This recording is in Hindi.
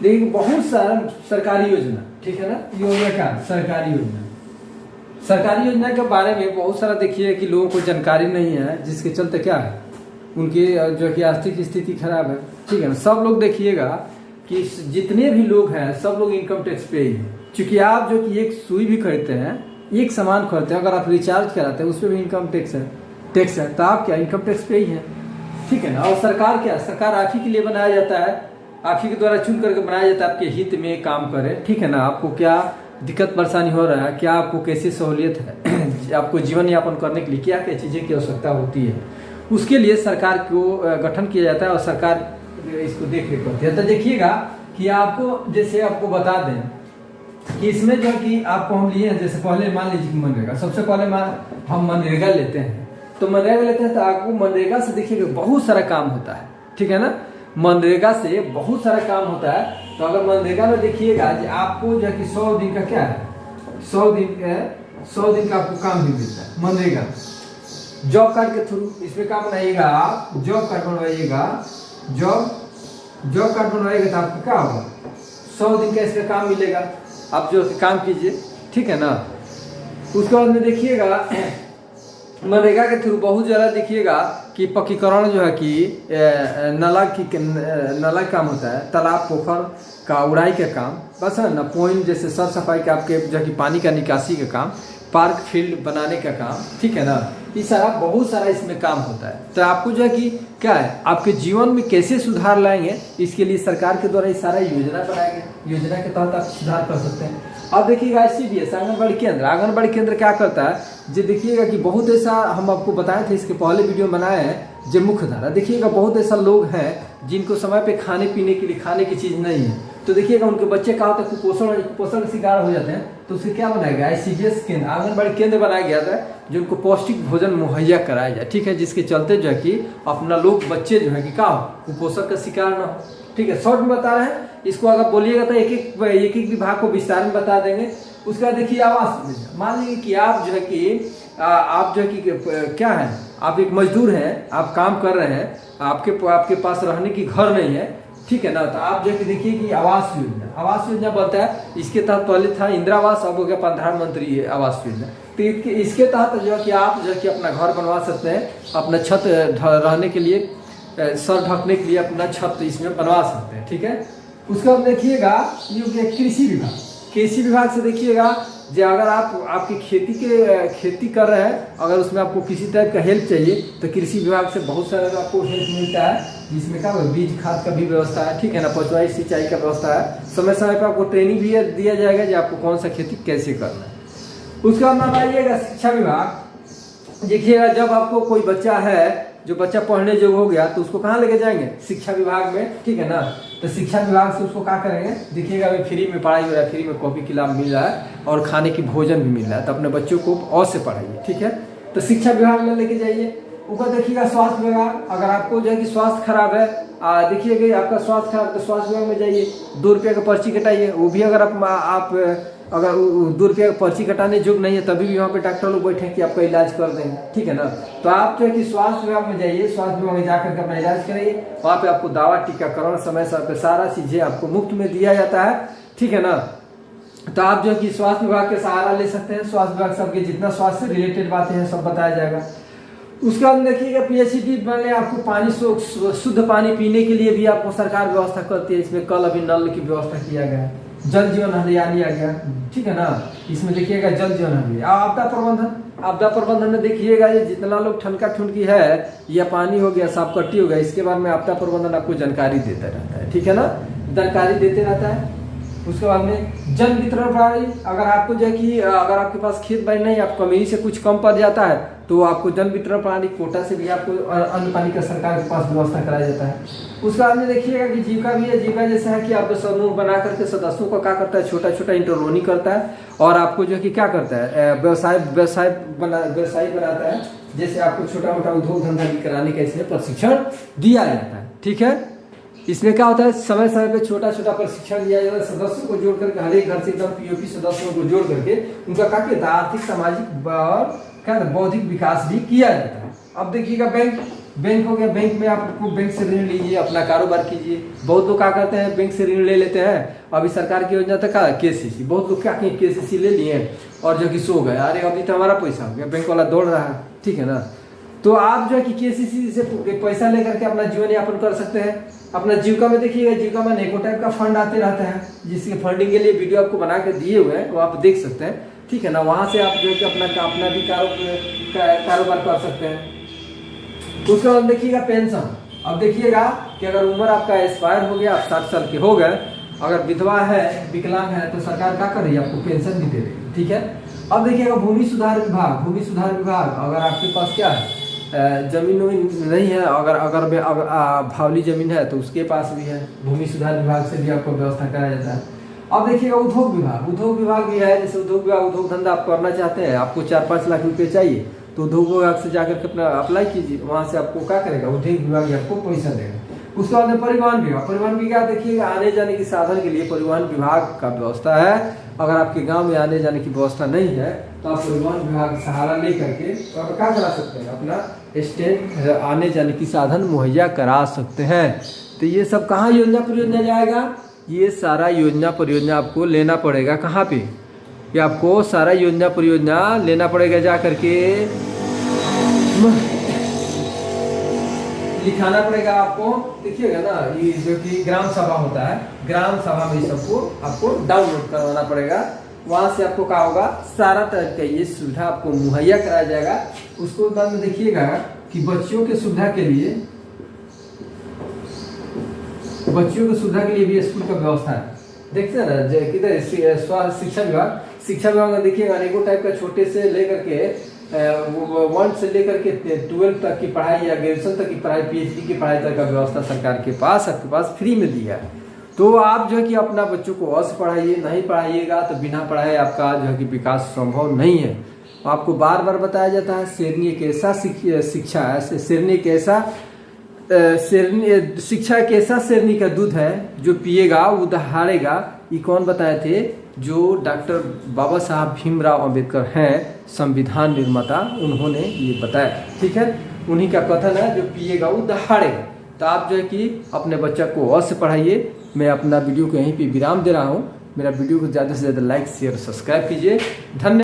देखिए बहुत सारा सरकारी योजना, ठीक है ना, योजना क्या सरकारी योजना, सरकारी योजना के बारे में बहुत सारा देखिए कि लोगों को जानकारी नहीं है, जिसके चलते क्या है उनकी जो कि आर्थिक स्थिति खराब है, ठीक है ना। सब लोग देखिएगा कि जितने भी लोग हैं सब लोग इनकम टैक्स पे ही है, क्योंकि आप जो कि एक सुई भी खरीदते हैं, एक सामान खरीदते हैं, अगर आप रिचार्ज कराते हैं उस पर भी इनकम टैक्स है, तो आप क्या इनकम टैक्स पे ही है, ठीक है ना। और सरकार क्या, सरकार आप ही के लिए बनाया जाता है, आप ही के द्वारा चुन करके बनाया जाता है, आपके हित में काम करे, ठीक है ना। आपको क्या दिक्कत परेशानी हो रहा है, क्या आपको कैसी सहूलियत है आपको जीवन यापन करने के लिए क्या क्या चीज़ें की आवश्यकता होती है, उसके लिए सरकार को गठन किया जाता है और सरकार इसको देख रेख करती है। तो देखिएगा कि आपको जैसे आपको बता दें कि इसमें जो कि आपको हम लिए हैं, जैसे पहले मान लीजिए कि मनरेगा, सबसे पहले हम मनरेगा लेते हैं, तो मनरेगा लेते हैं तो आपको मनरेगा से देखिएगा बहुत सारा काम होता है, ठीक है ना। मनरेगा से बहुत सारा काम होता है। तो अगर मनरेगा में देखिएगा आपको जो है कि 100 दिन का क्या है, 100 दिन का आपको काम भी मिलता है मनरेगा। जॉब कार्ड के थ्रू इसमें काम बनाइएगा, आप जॉब कार्ड बनवाइएगा, जॉब कार्ड बनवाइएगा तो आपको क्या होगा 100 दिन का इसमें काम मिलेगा, आप जो काम कीजिए, ठीक है ना। उसके बाद में देखिएगा मनरेगा के थ्रू बहुत ज़्यादा देखिएगा कि पक्कीकरण जो है कि नाला काम होता है, तालाब पोखर का उड़ाई का काम, बस है ना, पॉइंट जैसे साफ सफाई का आपके जो कि पानी का निकासी का काम, पार्क फील्ड बनाने का काम, ठीक है ना। ये सारा बहुत सारा इसमें काम होता है। तो आपको जो है कि क्या है आपके जीवन में कैसे सुधार लाएंगे, इसके लिए सरकार के द्वारा ये सारा योजना बनाया गया, योजना के तहत आप सुधार कर सकते हैं। अब देखिएगा CDS आंगनबाड़ी केंद्र क्या करता है, जो देखिएगा कि बहुत ऐसा हम आपको बताए थे, इसके पहले वीडियो बनाए हैं, जो मुख्य धारा देखिएगा बहुत ऐसा लोग हैं जिनको समय पे खाने पीने के लिए खाने की चीज़ नहीं है, तो देखिएगा उनके बच्चे क्या होता है कुपोषण का शिकार हो जाते हैं। तो उसे क्या बनाया गया CDS केंद्र, आंगनबाड़ी केंद्र बनाया गया था, जो उनको पौष्टिक भोजन मुहैया कराया जाए, ठीक है, जिसके चलते जो है कि अपना लोग बच्चे जो है कि क्या हो कुपोषण का शिकार ना हो, ठीक है। शॉर्ट में बता रहे हैं, इसको अगर बोलिएगा तो एक एक विभाग को विस्तार में बता देंगे। उसके बाद देखिए आवास योजना, मान लीजिए कि आप जो है कि आप जो है कि क्या है, आप एक मजदूर हैं, आप काम कर रहे हैं, आपके पास रहने की घर नहीं है, ठीक है ना। तो आप जो है कि देखिए कि आवास योजना बनता है, इसके तहत पहले था इंदिरा आवास, अब हो गया प्रधानमंत्री आवास योजना। तो इसके तहत जो है कि आप जो है कि अपना घर बनवा सकते हैं, अपना छत रहने के लिए, सर ढकने के लिए अपना छत इसमें बनवा सकते हैं, ठीक है। उसके बाद देखिएगा ये हो गया कृषि विभाग से देखिएगा जो अगर आपकी खेती कर रहे हैं, अगर उसमें आपको किसी टाइप का हेल्प चाहिए तो कृषि विभाग से बहुत सारा आपको हेल्प मिलता है, जिसमें क्या बीज खाद का भी व्यवस्था है, ठीक है ना, पचवाई सिंचाई का व्यवस्था है, समय समय पर आपको ट्रेनिंग भी दिया जाएगा कि आपको कौन सा खेती कैसे करना है। उसके बाद मान आइएगा शिक्षा विभाग, देखिएगा जब आपको कोई बच्चा है जो बच्चा पढ़ने योग्य हो गया तो उसको कहाँ लेके जाएंगे, शिक्षा विभाग में, ठीक है ना। तो शिक्षा विभाग से उसको क्या करेंगे, देखिएगा अभी फ्री में पढ़ाई हो रहा है, फ्री में कॉपी किताब मिल रहा है और खाने की भोजन भी मिल रहा है, तो अपने बच्चों को और से पढ़ाइए, ठीक है। तो शिक्षा विभाग में लेके जाइए। ऊपर देखिएगा स्वास्थ्य विभाग, अगर आपको जो है कि स्वास्थ्य खराब है, देखिएगा आपका स्वास्थ्य खराब तो स्वास्थ्य विभाग में जाइए, 2 रुपये का पर्ची कटाइए, वो भी अगर आप अगर 2 रुपये का पर्ची कटाने योग्य नहीं है तभी भी वहाँ पे डॉक्टर लोग बैठे कि आपका इलाज कर देंगे, ठीक है ना। तो आप जो है कि स्वास्थ्य विभाग में जाइए, स्वास्थ्य विभाग में जाकर के अपना इलाज कराइए, वहाँ पे आपको दवा टीकाकरण समय समय पे सारा चीजें आपको मुफ्त में दिया जाता है, ठीक है ना। तो आप जो है कि स्वास्थ्य विभाग के सहारा ले सकते हैं, स्वास्थ्य विभाग सबके जितना स्वास्थ्य से रिलेटेड बातें हैं सब बताया जाएगा। उसके बाद देखिएगा PHCD बनने आपको पानी शुद्ध पानी पीने के लिए भी आपको सरकार व्यवस्था करती है, इसमें कल अभी नल की व्यवस्था किया गया है, जल जीवन हरियाली आ गया, ठीक है ना। इसमें देखिएगा जल जीवन हरियाली। आपदा प्रबंधन में देखिएगा ये जितना लोग ठनका ठुनकी है या पानी हो गया सांपकट्टी हो गया, इसके बारे में आपदा प्रबंधन आपको जानकारी देता रहता है, ठीक है ना, जानकारी देते रहता है। उसके बाद में जन वितरण प्रणाली, अगर आपको जो है कि अगर आपके पास खेत बाड़ी नहीं, आप कमी से कुछ कम पड़ जाता है तो आपको जन वितरण प्रणाली कोटा से भी आपको अन्न पानी का सरकार के पास व्यवस्था कराया जाता है। उसके बाद में देखिएगा कि जीविका भी है, जीविका जैसा है कि आप समूह बना करके सदस्यों को क्या करता है, छोटा छोटा इंटरलोनी करता है और आपको जो है कि क्या करता है व्यवसाय बनाता है, जैसे आपको छोटा मोटा उद्योग धंधा भी कराने का इसमें प्रशिक्षण दिया जाता है, ठीक है। इसमें क्या होता है समय समय पे छोटा छोटा प्रशिक्षण दिया जाता है, सदस्यों को जोड़ करके हर एक घर से एकदम POP सदस्यों को जोड़ करके उनका क्या कहता है आर्थिक सामाजिक और क्या बौद्धिक विकास भी किया जाता है। अब देखिएगा बैंक बैंक हो गया, बैंक में आपको बैंक से ऋण लीजिए, अपना कारोबार कीजिए। बहुत लोग क्या करते हैं, बैंक से ऋण ले लेते हैं। अभी सरकार की योजना तक का KCC, बहुत लोग क्या किए KCC ले लिए और जो कि सो गए, अरे अभी तो हमारा पैसा हो गया, बैंक वाला दौड़ रहा है, ठीक है ना। तो आप जो है कि KCC से पैसा लेकर के अपना जीवन यापन कर सकते हैं। अपना जीविका में देखिएगा, जीविका में अनेकों टाइप का फंड आते रहता है, जिसके फंडिंग के लिए वीडियो आपको बना के दिए हुए हैं, वो आप देख सकते हैं, ठीक है ना। वहाँ से आप जो है कि अपना भी कारोबार कर सकते हैं। उसके बाद देखिएगा पेंशन। अब देखिएगा कि अगर उम्र आपका एक्सपायर हो गया, आप 60 साल के हो गए, अगर विधवा है, विकलांग है, तो सरकार क्या कर रही है, आपको पेंशन भी दे रही है, ठीक है। अब देखिएगा भूमि सुधार विभाग, अगर आपके पास क्या है, जमीन नहीं है, अगर भावली जमीन है तो उसके पास भी है, भूमि सुधार विभाग से भी आपको व्यवस्था कराया जाता है। अब देखिएगा उद्योग विभाग भी है। जैसे उद्योग धंधा आप करना चाहते हैं, आपको 4-5 लाख रुपए चाहिए, तो उद्योग विभाग से जाकर के अपना अप्लाई कीजिए, वहां से आपको क्या करेगा, उद्योग विभाग आपको पैसा देगा। उसके बाद में परिवहन विभाग देखिएगा, आने जाने के साधन के लिए परिवहन विभाग का व्यवस्था है। अगर आपके गांव में आने जाने की व्यवस्था नहीं है तो आप परिवहन विभाग सहारा ले करके आप क्या करा सकते हैं, अपना स्टैंड आने जाने की साधन मुहैया करा सकते हैं। तो ये सब कहाँ योजना परियोजना जाएगा, ये सारा योजना परियोजना आपको लेना पड़ेगा कहाँ पे, ये आपको सारा योजना परियोजना लेना पड़ेगा, जा करके लिखाना पड़ेगा आपको। देखिएगा ना, ये जो कि ग्राम सभा होता है, ग्राम सभा में सबको आपको डाउनलोड करवाना पड़ेगा। वहां से आपको क्या होगा, सारा तरह का ये सुविधा आपको मुहैया कराया जाएगा। उसको बाद में देखिएगा कि बच्चियों की सुविधा के लिए भी स्कूल का व्यवस्था है। देखते हैं ना किधर शिक्षा विभाग में देखिएगा अनेकों टाइप का, छोटे से लेकर के 1 से लेकर के 12 तक की पढ़ाई या ग्रेजुएशन तक की पढ़ाई, PhD की पढ़ाई तक का व्यवस्था सरकार के पास आपके पास फ्री में दिया है। तो आप जो है कि अपना बच्चों को अवश्य पढ़ाइए, नहीं पढ़ाइएगा तो बिना पढ़ाए आपका जो है कि विकास संभव नहीं है। आपको बार बार बताया जाता है, शेरनी एक ऐसा शिक्षा है, शिक्षा एक ऐसा शेरनी का दूध है, जो पिएगा वो दहाड़ेगा। ये कौन बताए थे, जो डॉक्टर बाबा साहब भीमराव अंबेडकर हैं, संविधान निर्माता, उन्होंने ये बताया, ठीक है। उन्हीं का कथन है, जो पिएगा वो दहाड़ेगा। तो आप जो है कि अपने बच्चा को अवश्य पढ़ाइए। मैं अपना वीडियो को यहीं पे विराम दे रहा हूँ। मेरा वीडियो को ज़्यादा से ज़्यादा लाइक शेयर सब्सक्राइब कीजिए। धन्यवाद।